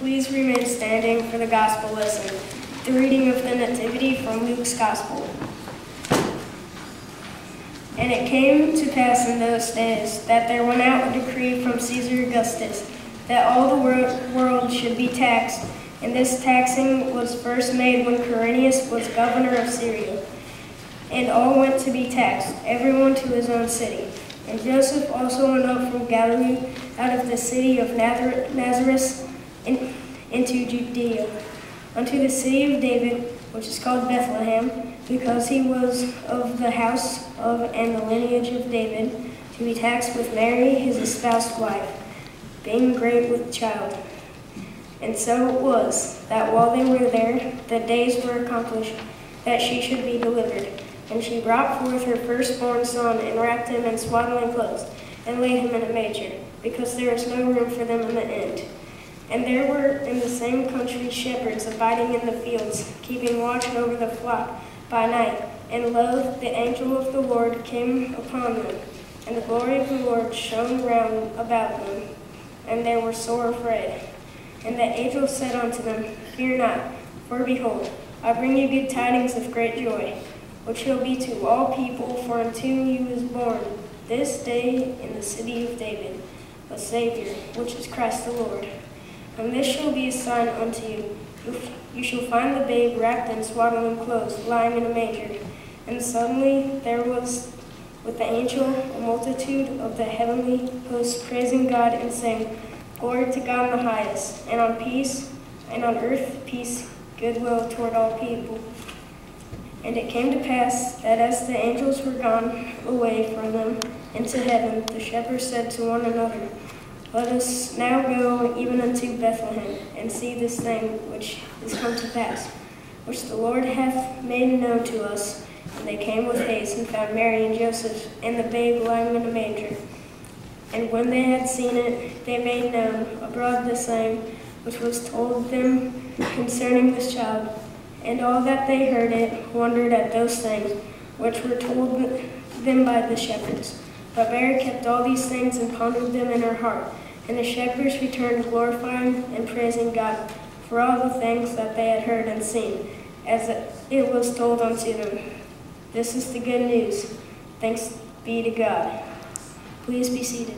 Please remain standing for the gospel lesson. The reading of the Nativity from Luke's Gospel. And it came to pass in those days that there went out a decree from Caesar Augustus that all the world should be taxed. And this taxing was first made when Quirinius was governor of Syria. And all went to be taxed, everyone to his own city. And Joseph also went up from Galilee, out of the city of Nazareth, into Judea, unto the city of David, which is called Bethlehem, because he was of the house of and the lineage of David, to be taxed with Mary, his espoused wife, being great with child. And so it was, that while they were there, the days were accomplished, that she should be delivered. And she brought forth her firstborn son, and wrapped him in swaddling clothes, and laid him in a manger, because there was no room for them in the inn. And there were in the same country shepherds abiding in the fields, keeping watch over the flock by night. And lo, the angel of the Lord came upon them, and the glory of the Lord shone round about them, and they were sore afraid. And the angel said unto them, Fear not, for behold, I bring you good tidings of great joy, which shall be to all people, for unto you is born this day in the city of David a Savior, which is Christ the Lord. And this shall be a sign unto you. You shall find the babe wrapped in swaddling clothes, lying in a manger. And suddenly there was with the angel a multitude of the heavenly hosts praising God and saying, Glory to God in the highest, and on earth peace, goodwill toward all people. And it came to pass that as the angels were gone away from them into heaven, the shepherds said to one another, Let us now go even unto Bethlehem, and see this thing which is come to pass, which the Lord hath made known to us. And they came with haste, and found Mary and Joseph, and the babe lying in a manger. And when they had seen it, they made known abroad the same which was told them concerning this child. And all that they heard it wondered at those things which were told them by the shepherds. But Mary kept all these things and pondered them in her heart. And the shepherds returned, glorifying and praising God for all the things that they had heard and seen, as it was told unto them. This is the good news. Thanks be to God. Please be seated.